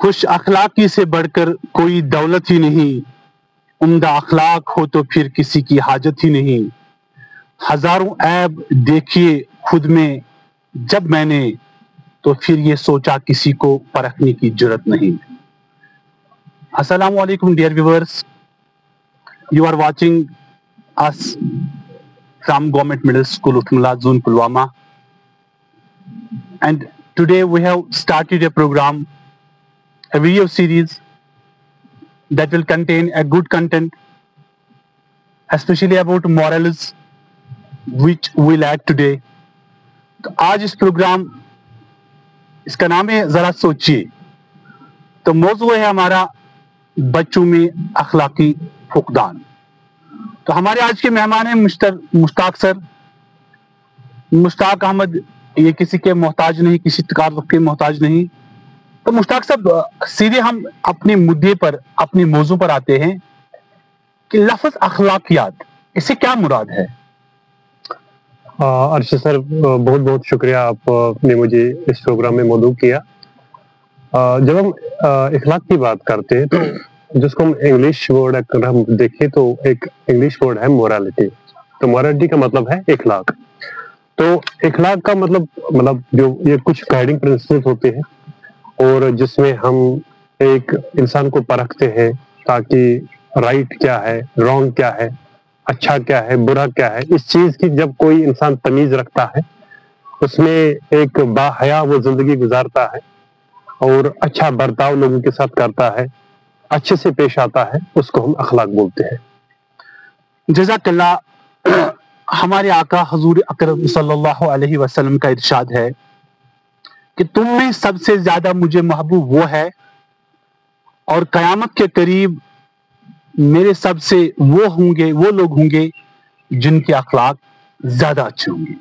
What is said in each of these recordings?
خوش اخلاقی سے بڑھ کر کوئی دولت ہی نہیں، عمدہ اخلاق ہو تو پھر کسی کی حاجت ہی نہیں، ہزاروں عیب دیکھیے خود میں جب میں نے، تو پھر یہ سوچا کسی کو پرکھنے کی جرت نہیں۔ السلام علیکم dear viewers, you are watching us from Government Middle School Utmala Zone Pulwama, and today we have started a program, a video series that will contain a good content, especially about morals, which we'll add today. تو آج اس programme, اس کا نام ہے ذرا سوچیے، تو موضوع ہے ہمارا بچوں میں اخلاقی فقدان۔ تو ہمارے آج کے مہمان ہیں مشتاق سر، مشتاق احمد، یہ کسی کے محتاج نہیں، کسی تعارف کے محتاج نہیں۔ تو مشتاق صاحب، سیدھے ہم اپنے مدعے پر، اپنے موضوع پر آتے ہیں کہ لفظ اخلاقیات، اس سے کیا مراد ہے؟ ارشد سر، بہت بہت شکریہ، آپ نے مجھے اس پروگرام میں مدعو کیا۔ جب ہم اخلاق کی بات کرتے ہیں تو جس کو ہم انگلش ورڈ اگر ہم دیکھیں تو ایک انگلش ورڈ ہے مورالٹی۔ تو مورالٹی کا مطلب ہے اخلاق۔ تو اخلاق کا مطلب جو یہ کچھ گائیڈنگ پرنسپلز ہوتے ہیں، اور جس میں ہم ایک انسان کو پرکھتے ہیں تاکہ رائٹ کیا ہے، رانگ کیا ہے، اچھا کیا ہے، برا کیا ہے، اس چیز کی جب کوئی انسان تمیز رکھتا ہے، اس میں ایک باحیا وہ زندگی گزارتا ہے اور اچھا برتاؤ لوگوں کے ساتھ کرتا ہے، اچھے سے پیش آتا ہے، اس کو ہم اخلاق بولتے ہیں۔ جزاک اللہ۔ ہمارے آقا حضور اکرم صلی اللہ علیہ وسلم کا ارشاد ہے کہ تم میں سب سے زیادہ مجھے محبوب وہ ہے، اور قیامت کے قریب میرے سب سے وہ لوگ ہوں گے جن کے اخلاق زیادہ اچھے ہوں گے۔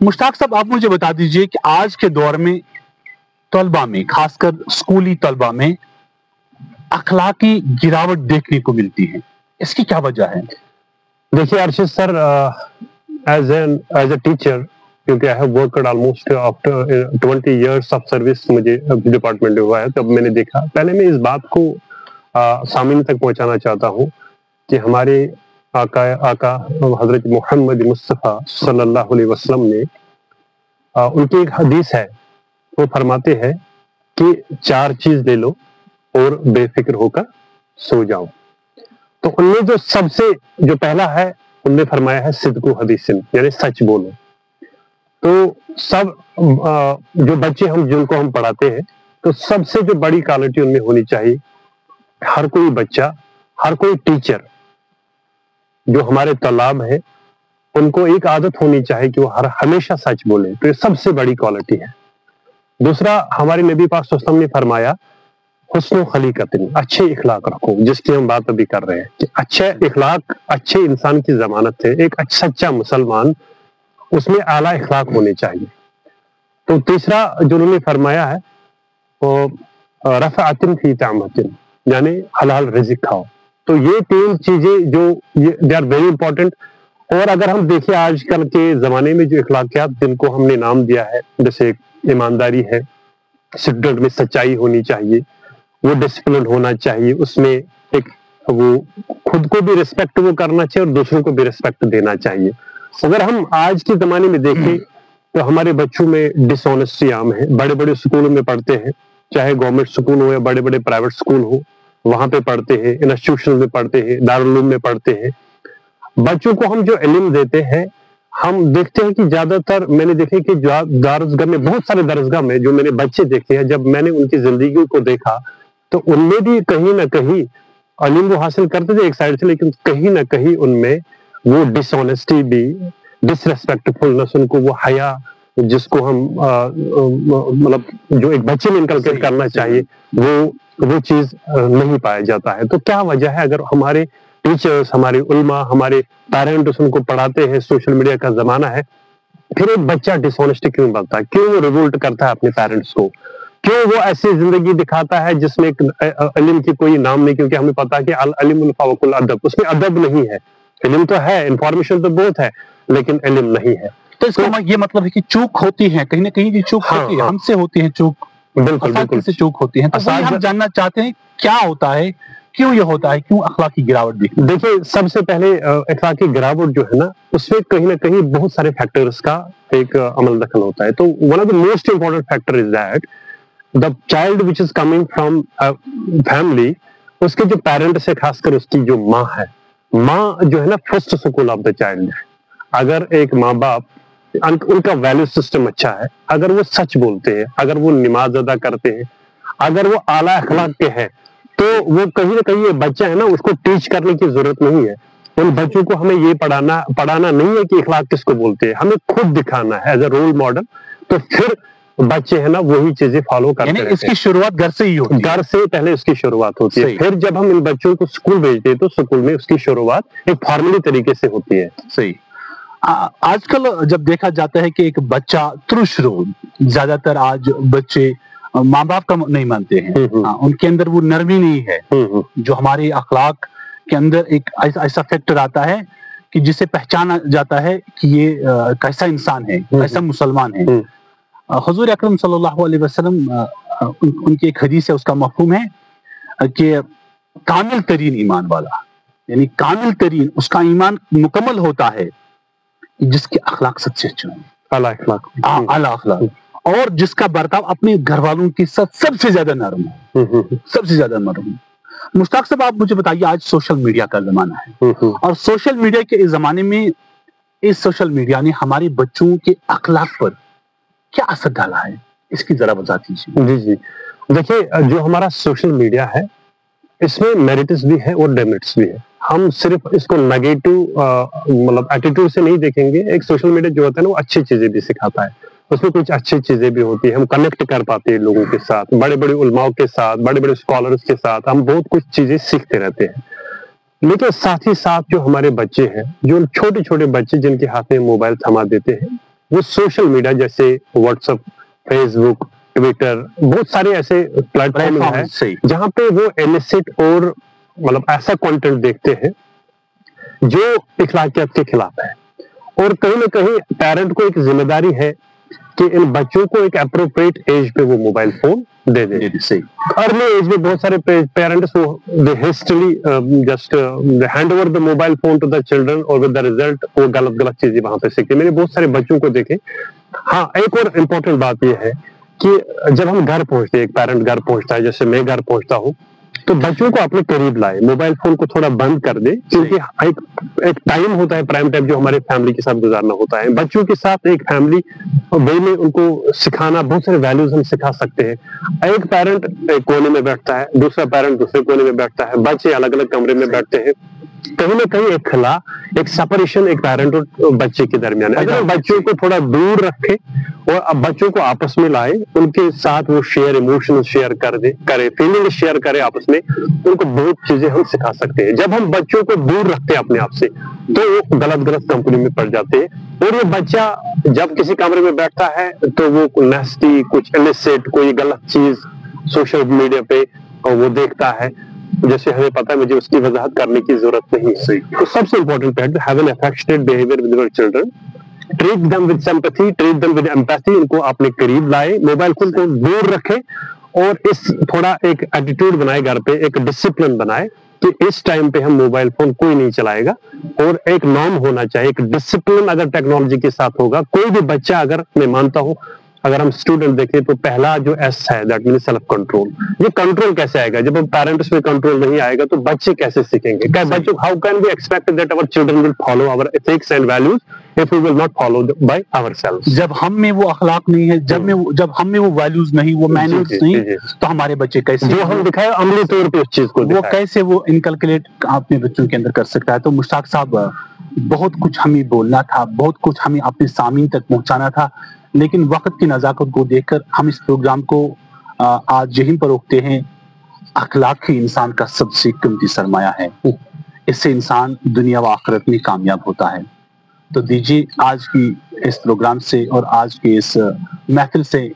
مشتاق صاحب، آپ مجھے بتا دیجئے کہ آج کے دور میں طلباء میں، خاص کر اسکولی طلباء میں اخلاقی گراوٹ دیکھنے کو ملتی ہے، اس کی کیا وجہ ہے؟ دیکھیے ارشد سر، ایز اے ٹیچر، کیونکہ I have worked almost after 20 years of service مجھے ڈپارٹمنٹ ہوا ہے، تب میں نے دیکھا۔ پہلے میں اس بات کو سامعین تک پہنچانا چاہتا ہوں کہ ہمارے آقا حضرت محمد مصطفیٰ صلی اللہ علیہ وسلم نے ان کی ایک حدیث ہے، وہ فرماتے ہیں کہ 4 چیز لے لو اور بے فکر ہو کر سو جاؤ۔ تو ان میں جو سب سے جو پہلا ہے، ان نے فرمایا ہے صدق و حدیث، یعنی سچ بولو۔ تو سب جو بچے جن کو ہم پڑھاتے ہیں، تو سب سے جو بڑی کوالٹی ان میں ہونی چاہیے، ہر کوئی بچہ، ہر کوئی ٹیچر جو ہمارے طلاب ہیں، ان کو ایک عادت ہونی چاہیے کہ وہ ہمیشہ سچ بولے۔ تو یہ سب سے بڑی کوالٹی ہے۔ دوسرا، ہمارے نبی پاک صلی اللہ علیہ وسلم نے فرمایا حسن و خلیقت، اچھے اخلاق رکھو، جس کی ہم بات ابھی کر رہے ہیں کہ اچھے اخلاق اچھے انسان کی ضمانت ہے۔ ایک سچا مسلمان، اس میں اعلیٰ اخلاق ہونے چاہیے۔ تو تیسرا جو انہوں نے فرمایا ہے وہ رفعت فی طعمۃ، یعنی حلال رزق کھاؤ۔ تو یہ 3 چیزیں جو دے آر ویری امپورٹنٹ۔ اور اگر ہم دیکھیں آج کل کے زمانے میں جو اخلاقیات جن کو ہم نے نام دیا ہے، جیسے ایمانداری ہے، اسٹوڈنٹ میں سچائی ہونی چاہیے، وہ ڈسپلن ہونا چاہیے، اس میں ایک وہ خود کو بھی ریسپیکٹ وہ کرنا چاہیے اور دوسروں کو بھی ریسپیکٹ دینا چاہیے۔ اگر ہم آج کے زمانے میں دیکھیں تو ہمارے بچوں میں ڈس آنیسٹی عام ہے۔ بڑے بڑے اسکولوں میں پڑھتے ہیں، چاہے گورنمنٹ اسکول ہو یا بڑے بڑے پرائیویٹ اسکول ہو، وہاں پہ پڑھتے ہیں، انسٹیٹیوشن میں پڑھتے ہیں، دارالعلوم میں پڑھتے ہیں۔ بچوں کو ہم جو علم دیتے ہیں، ہم دیکھتے ہیں کہ زیادہ تر میں نے دیکھے کہ دارسگاہ میں، بہت سارے درسگاہ میں جو میں نے بچے دیکھے ہیں، جب میں نے ان کی زندگی کو دیکھا تو ان میں بھی کہیں نہ کہیں علم وہ حاصل کرتے تھے ایک سائڈ سے، لیکن کہیں نہ کہیں ان میں وہ ڈس آنیسٹی بھی، ڈس ریسپیکٹفلنس، ان کو وہ حیا جس کو ہم جو ایک بچے میں انکلکیٹ کرنا چاہیے، وہ چیز نہیں پایا جاتا ہے۔ تو کیا وجہ ہے؟ اگر ہمارے ٹیچرز، ہمارے علماء، ہمارے پیرنٹس ان کو پڑھاتے ہیں، سوشل میڈیا کا زمانہ ہے، پھر ایک بچہ ڈس آنیسٹی کیوں بنتا ہے؟ کیوں وہ ریوولٹ کرتا ہے اپنے پیرنٹس کو؟ کیوں وہ ایسی زندگی دکھاتا ہے جس میں علم کی کوئی نام نہیں؟ کیونکہ ہمیں پتا ہے کہ العلم فوق الادب، اس میں ادب نہیں ہے۔ علم تو ہے، انفارمیشن تو بہت ہے، لیکن علم نہیں ہے۔ تو اس کا یہ مطلب ہے کہ چوک ہوتی ہے، کہیں نہ کہیں چوک ہوتی ہے، ہم سے ہوتی ہے چوک۔ اساتذہ سے چوک ہوتی ہیں. تو ہم جاننا چاہتے ہیں کیا ہوتا ہے, کیوں یہ ہوتا ہے, کیوں اخلاقی گراوٹ دیکھیں؟ دیکھیے سب سے پہلے اخلاقی گراوٹ جو ہے نا اس میں کہیں نہ کہیں بہت سارے فیکٹرز کا ایک عمل دخل ہوتا ہے. تو one of the most important factor is that the child which is coming from family, اس کے جو پیرنٹس ہے, خاص کر اس کی جو ماں ہے, ماں جو ہے نا first school of the child ہے. اگر ایک ماں باپ ان کا ویلیو سسٹم اچھا ہے, اگر وہ سچ بولتے ہیں, اگر وہ نماز ادا کرتے ہیں, اگر وہ اعلیٰ اخلاق کے ہیں, تو وہ کہیں نہ کہیں یہ بچہ ہے نا اس کو ٹیچ کرنے کی ضرورت نہیں ہے. ان بچوں کو ہمیں یہ پڑھانا نہیں ہے کہ اخلاق کس کو بولتے ہیں, ہمیں خود دکھانا ہے ایز اے رول ماڈل. تو پھر بچے ہیں نا وہی چیزیں فالو کرتے ہیں. اس کی شروعات گھر سے ہی ہوتی ہے, گھر سے پہلے اس کی شروعات ہوتی ہے. پھر جب ہم ان بچوں کو اسکول بھیجتے ہیں تو اسکول میں اس کی شروعات ایک فارملی طریقے سے ہوتی ہے. صحیح. آج کل جب دیکھا جاتا ہے کہ ایک بچہ ترش رو, زیادہ تر آج بچے ماں باپ کا نہیں مانتے ہیں, ان کے اندر وہ نرمی نہیں ہے, جو ہمارے اخلاق کے اندر ایک ایسا فیکٹر آتا ہے کہ جسے پہچانا جاتا ہے کہ یہ کیسا انسان ہے, کیسا مسلمان ہے. حضور اکرم صلی اللہ علیہ وسلم ان کی ایک حدیث ہے, اس کا مفہوم ہے کہ کامل ترین ایمان والا, یعنی کامل ترین اس کا ایمان مکمل ہوتا ہے جس کے اخلاق سب سے اچھے ہوں, اعلیٰ اخلاق, اور جس کا برتاؤ اپنے گھر والوں کے ساتھ سب سے زیادہ نرم ہو, سب سے زیادہ نرم ہو. مشتاق صاحب آپ مجھے بتائیے, آج سوشل میڈیا کا زمانہ ہے, اور سوشل میڈیا کے اس زمانے میں اس سوشل میڈیا نے ہمارے بچوں کے اخلاق پر کیا اثر ڈالا ہے, اس کی ذرا وضاحت کیجیے. جی دیکھیے جو ہمارا سوشل میڈیا ہے اس میں میرٹس بھی ہے اور ڈیمیرٹس بھی ہے. ہم صرف اس کو نیگیٹو مطلب ایٹیٹیوڈ سے نہیں دیکھیں گے. ایک سوشل میڈیا جو ہوتا ہے نا وہ اچھی چیزیں بھی سکھاتا ہے, اس میں کچھ اچھی چیزیں بھی ہوتی ہیں, ہم کنیکٹ کر پاتے ہیں لوگوں کے ساتھ, بڑے بڑے علماء کے ساتھ, بڑے بڑے اسکالرس کے ساتھ ہم بہت کچھ چیزیں سیکھتے رہتے ہیں. لیکن ساتھ ہی ساتھ جو ہمارے بچے ہیں, جو چھوٹے چھوٹے بچے جن کے ہاتھ میں موبائل تھما دیتے ہیں, وہ سوشل میڈیا جیسے واٹس ایپ, فیس بک, ٹویٹر, بہت سارے ایسے پلیٹ فارم ہیں جہاں پہ وہ ایلیسٹ اور مطلب ایسا کنٹینٹ دیکھتے ہیں جو اخلاقیات کے خلاف ہے. اور کہیں نہ کہیں پیرنٹ کو ایک ذمہ داری ہے کہ ان بچوں کو ایک اپروپریٹ ایج پہ وہ موبائل فون دے دے. ارلی ایج میں بہت سارے parents hastily just hand over the mobile phone to the children, اور ود دا ریزلٹ وہ غلط چیزیں وہاں پہ سیکھتے. میں نے بہت سارے بچوں کو دیکھے. ہاں ایک اور امپورٹنٹ بات یہ ہے کہ جب ہم گھر پہنچتے ہیں, ایک پیرنٹ گھر پہنچتا ہے, جیسے میں گھر پہنچتا ہوں, تو بچوں کو اپنے قریب لائے, موبائل فون کو تھوڑا بند کر دے, کیونکہ ایک ٹائم ہوتا ہے پرائم ٹائم جو ہمارے فیملی کے ساتھ گزارنا ہوتا ہے. بچوں کے ساتھ ایک فیملی وے میں ان کو سکھانا, بہت سارے ویلیوز ہم سکھا سکتے ہیں. ایک پیرنٹ ایک کونے میں بیٹھتا ہے, دوسرا پیرنٹ دوسرے کونے میں بیٹھتا ہے, بچے الگ الگ کمرے میں بیٹھتے ہیں. کہیں نہ کہیں ایک خلا, ایک سپریشن ایک پیرنٹ اور بچے کے درمیان ہے. اگر بچوں کو تھوڑا دور رکھے اور اب بچوں کو آپس میں لائے, ان کے ساتھ وہ ایموشن شیئر کرے, فیلنگ شیئر کرے آپس میں, ان کو بہت چیزیں ہم سکھا سکتے ہیں. جب ہم بچوں کو دور رکھتے ہیں اپنے آپ سے تو وہ غلط کمپنی میں پڑ جاتے ہیں. اور یہ بچہ جب کسی کمرے میں بیٹھتا ہے تو وہ نیسٹی, کچھ ایلیسٹ, کوئی غلط چیز سوشل میڈیا پہ وہ دیکھتا ہے. جیسے ہمیں پتا ہے, مجھے اس کی وضاحت کرنے کی ضرورت نہیں ہے. تو سب سے امپورٹنٹ ہے have an affectionate behaviour with your children, treat them with sympathy, treat them with empathy. ان کو اپنے قریب لائے, موبائل فون کو دور رکھے, اور اس تھوڑا ایک ایٹیٹیوڈ بنائے گھر پہ, ایک ڈسپلن بنائے کہ اس ٹائم پہ ہم موبائل فون کوئی نہیں چلائے گا. اور ایک نارم ہونا چاہیے, ایک ڈسپلن اگر ٹیکنالوجی کے ساتھ ہوگا. کوئی بھی بچہ, اگر میں مانتا ہوں اگر ہم اسٹوڈنٹ دیکھیں تو پہلا جو ایس ہے دیٹ مینس سیلف کنٹرول. یہ کنٹرول کیسے آئے گا جب ہم پیرنٹس میں کنٹرول نہیں آئے گا تو بچے کیسے سیکھیں گے؟ بچوں how can we expect that our children will follow our ethics and values if we will not follow by ourselves. جب ہم میں وہ اخلاق نہیں ہے, جب ہم میں وہ ویلیوز نہیں, وہ مینرز نہیں, تو ہمارے بچے کیسے جو ہم دکھائے عملی طور پہ اس چیز کو وہ کیسے وہ انکلکولیٹ اپنے بچوں کے اندر کر سکتا ہے؟ تو مشتاق صاحب بہت کچھ ہمیں بولنا تھا, بہت کچھ ہمیں اپنے سامعین تک پہنچانا تھا, لیکن وقت کی نزاکت کو دیکھ کر ہم اس پروگرام کو آج یہیں پر روکتے ہیں. اخلاق ہی انسان کا سب سے قیمتی سرمایہ ہے, اس سے انسان دنیا و آخرت میں کامیاب ہوتا ہے. تو دیجیے آج کی اس پروگرام سے اور آج کی اس محفل سے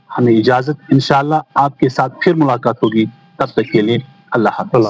ہمیں اجازت. انشاءاللہ آپ کے ساتھ پھر ملاقات ہوگی, تب تک کے لیے اللہ حافظ.